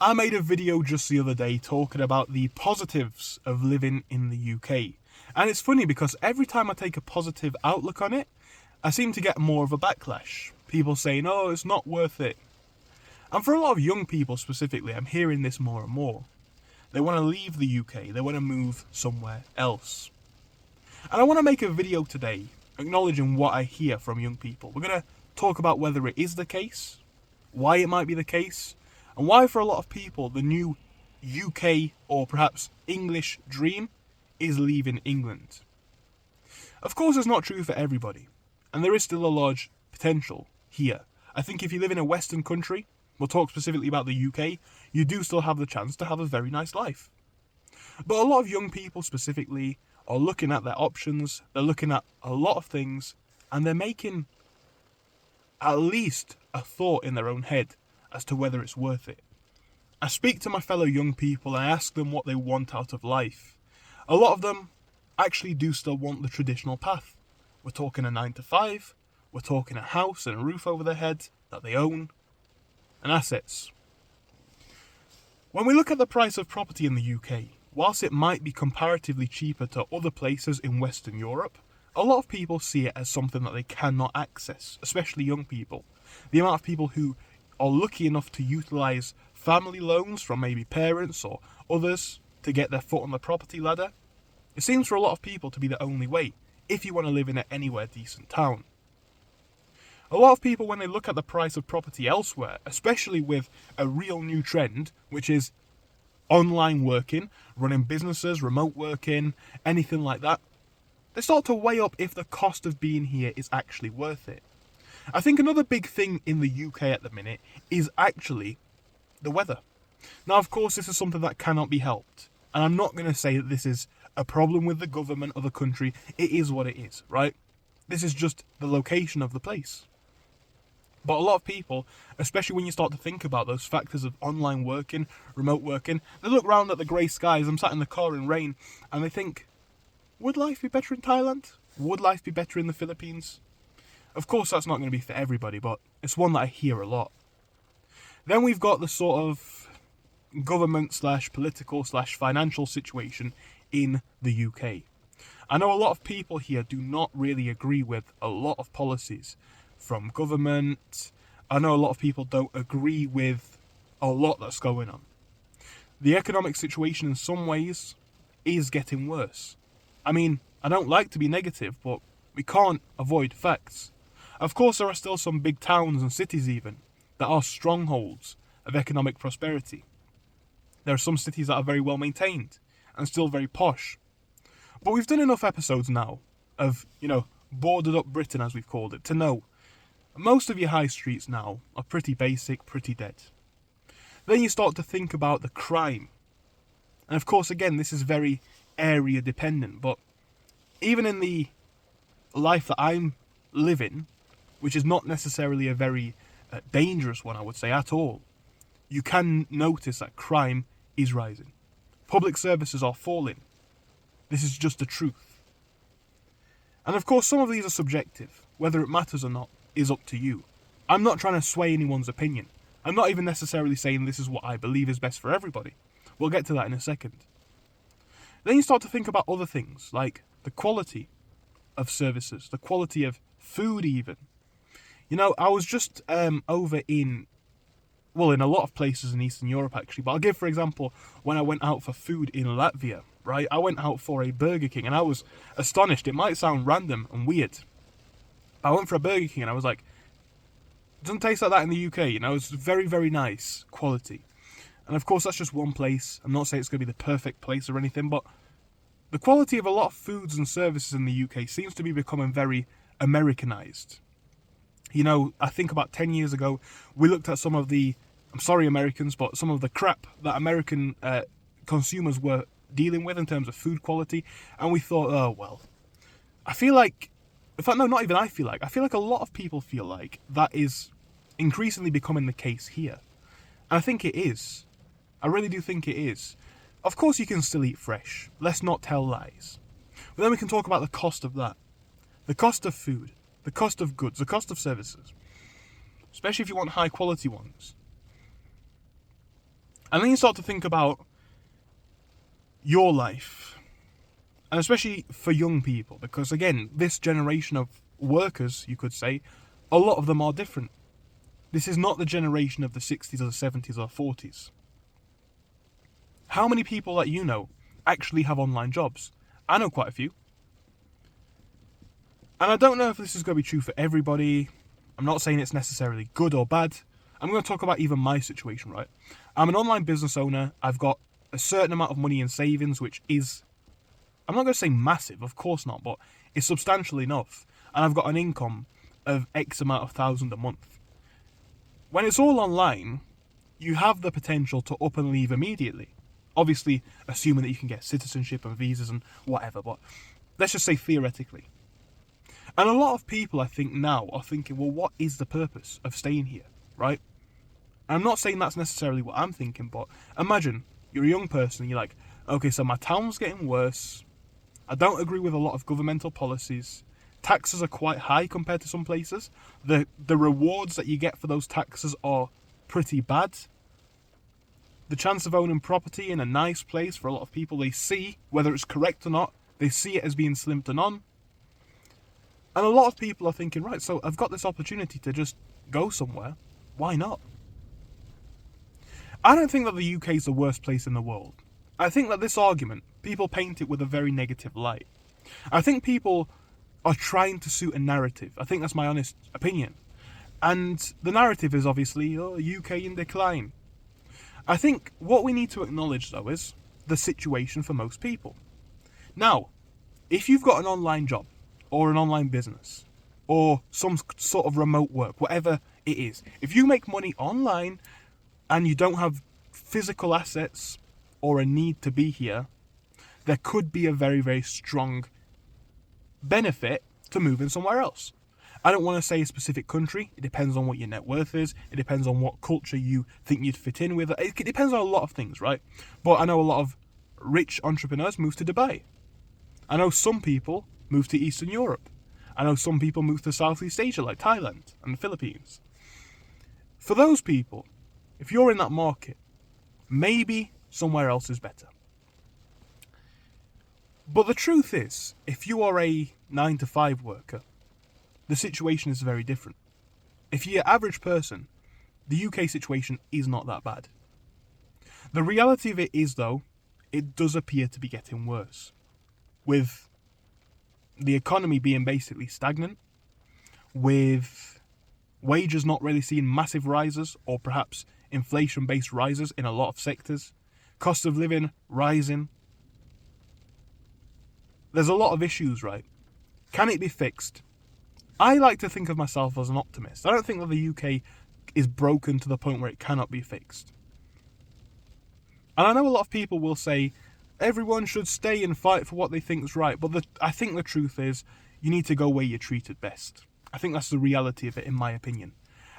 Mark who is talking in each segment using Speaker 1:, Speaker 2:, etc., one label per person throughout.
Speaker 1: I made a video just the other day talking about the positives of living in the UK. And it's funny because every time I take a positive outlook on it, I seem to get more of a backlash. People saying, oh, it's not worth it. And for a lot of young people specifically, I'm hearing this more and more. They want to leave the UK, they want to move somewhere else. And I want to make a video today acknowledging what I hear from young people. We're going to talk about whether it is the case, why it might be the case, and why for a lot of people the new UK or perhaps English dream is leaving England. Of course it's not true for everybody, and there is still a large potential here. I think if you live in a Western country, we'll talk specifically about the UK, you do still have the chance to have a very nice life. But a lot of young people specifically are looking at their options, they're looking at a lot of things, and they're making at least a thought in their own head as to whether it's worth it. I speak to my fellow young people and I ask them what they want out of life. A lot of them actually do still want the traditional path. We're talking a 9 to 5, we're talking a house and a roof over their head that they own, and assets. When we look at the price of property in the UK, whilst it might be comparatively cheaper to other places in Western Europe, a lot of people see it as something that they cannot access, especially young people. The amount of people who are lucky enough to utilise family loans from maybe parents or others to get their foot on the property ladder, it seems for a lot of people to be the only way, if you want to live in an anywhere decent town. A lot of people, when they look at the price of property elsewhere, especially with a real new trend, which is online working, running businesses, remote working, anything like that, they start to weigh up if the cost of being here is actually worth it. I think another big thing in the UK at the minute is actually the weather. Now, of course, this is something that cannot be helped. And I'm not going to say that this is a problem with the government or the country. It is what it is, right? This is just the location of the place. But a lot of people, especially when you start to think about those factors of online working, remote working, they look around at the grey skies. I'm sat in the car in rain and they think, would life be better in Thailand? Would life be better in the Philippines? Of course, that's not going to be for everybody, but it's one that I hear a lot. Then we've got the sort of government / political / financial situation in the UK. I know a lot of people here do not really agree with a lot of policies from government. I know a lot of people don't agree with a lot that's going on. The economic situation in some ways is getting worse. I mean, I don't like to be negative, but we can't avoid facts. Of course, there are still some big towns and cities even that are strongholds of economic prosperity. There are some cities that are very well maintained and still very posh. But we've done enough episodes now of, boarded up Britain, as we've called it, to know most of your high streets now are pretty basic, pretty dead. Then you start to think about the crime. And of course, again, this is very area dependent, but even in the life that I'm living, which is not necessarily a very dangerous one, I would say, at all, you can notice that crime is rising. Public services are falling. This is just the truth. And of course, some of these are subjective. Whether it matters or not is up to you. I'm not trying to sway anyone's opinion. I'm not even necessarily saying this is what I believe is best for everybody. We'll get to that in a second. Then you start to think about other things, like the quality of services, the quality of food even. I was just over in a lot of places in Eastern Europe actually, but I'll give, for example, when I went out for food in Latvia, right? I went out for a Burger King and I was astonished. It might sound random and weird, but I went for a Burger King and I was like, it doesn't taste like that in the UK, it's very, very nice quality. And of course, that's just one place. I'm not saying it's going to be the perfect place or anything, but the quality of a lot of foods and services in the UK seems to be becoming very Americanized. I think about 10 years ago, we looked at some of the, I'm sorry Americans, but some of the crap that American consumers were dealing with in terms of food quality, and we thought, oh, well, I feel like, in fact, no, not even I feel like a lot of people feel like that is increasingly becoming the case here. And I think it is. I really do think it is. Of course you can still eat fresh. Let's not tell lies. But then we can talk about the cost of that. The cost of food. The cost of goods. The cost of services. Especially if you want high quality ones. And then you start to think about your life, and especially for young people, because again, this generation of workers, you could say, a lot of them are different. This is not the generation of the 60s or the 70s or 40s. How many people that you know actually have online jobs? I know quite a few. And I don't know if this is going to be true for everybody. I'm not saying it's necessarily good or bad. I'm going to talk about even my situation, right? I'm an online business owner. I've got a certain amount of money in savings, which is, I'm not going to say massive, of course not, but it's substantial enough. And I've got an income of X amount of thousand a month. When it's all online, you have the potential to up and leave immediately. Obviously, assuming that you can get citizenship and visas and whatever, but let's just say theoretically. And a lot of people, I think, now are thinking, well, what is the purpose of staying here, right? And I'm not saying that's necessarily what I'm thinking, but imagine you're a young person and you're like, okay, so my town's getting worse. I don't agree with a lot of governmental policies. Taxes are quite high compared to some places. The rewards that you get for those taxes are pretty bad. The chance of owning property in a nice place for a lot of people, they see, whether it's correct or not, they see it as being slimed on. And a lot of people are thinking, right, so I've got this opportunity to just go somewhere. Why not? I don't think that the UK is the worst place in the world. I think that this argument, people paint it with a very negative light. I think people are trying to suit a narrative. I think that's my honest opinion. And the narrative is obviously, UK in decline. I think what we need to acknowledge, though, is the situation for most people. Now, if you've got an online job, or an online business, or some sort of remote work, whatever it is, if you make money online and you don't have physical assets or a need to be here, there could be a very, very strong benefit to moving somewhere else. I don't want to say a specific country. It depends on what your net worth is. It depends on what culture you think you'd fit in with. It depends on a lot of things, right? But I know a lot of rich entrepreneurs move to Dubai. I know some people move to Eastern Europe. I know some people move to Southeast Asia, like Thailand and the Philippines. For those people, if you're in that market, maybe somewhere else is better. But the truth is, if you are a 9-to-5 worker, the situation is very different. If you're an average person, the UK situation is not that bad. The reality of it is, though, it does appear to be getting worse. With the economy being basically stagnant, with wages not really seeing massive rises, or perhaps inflation-based rises in a lot of sectors, cost of living rising. There's a lot of issues, right? Can it be fixed? I like to think of myself as an optimist. I don't think that the UK is broken to the point where it cannot be fixed. And I know a lot of people will say, everyone should stay and fight for what they think is right. But I think the truth is, you need to go where you're treated best. I think that's the reality of it, in my opinion.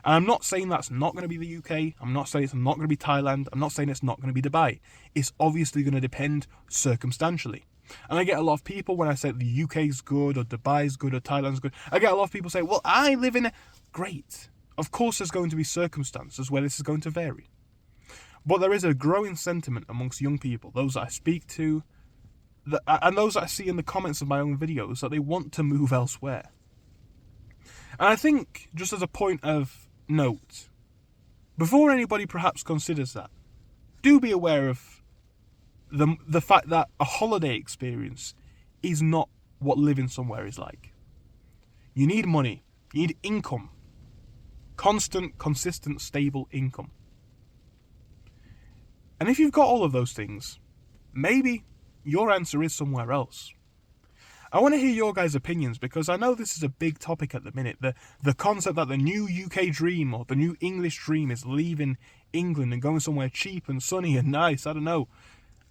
Speaker 1: And I'm not saying that's not going to be the UK. I'm not saying it's not going to be Thailand. I'm not saying it's not going to be Dubai. It's obviously going to depend circumstantially. And I get a lot of people, when I say the UK's good, or Dubai's good, or Thailand's good, I get a lot of people say, well, I live in a... Great. Of course there's going to be circumstances where this is going to vary. But there is a growing sentiment amongst young people, those that I speak to, and those that I see in the comments of my own videos, that they want to move elsewhere. And I think, just as a point of note, before anybody perhaps considers that, do be aware of the fact that a holiday experience is not what living somewhere is like. You need money. You need income. Constant, consistent, stable income. And if you've got all of those things, maybe your answer is somewhere else. I want to hear your guys' opinions, because I know this is a big topic at the minute. The concept that the new UK dream, or the new English dream, is leaving England and going somewhere cheap and sunny and nice. I don't know.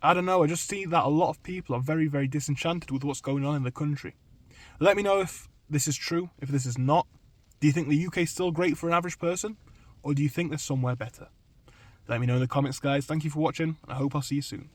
Speaker 1: I just see that a lot of people are very, very disenchanted with what's going on in the country. Let me know if this is true, if this is not. Do you think the UK is still great for an average person? Or do you think there's somewhere better? Let me know in the comments, guys. Thank you for watching, and I hope I'll see you soon.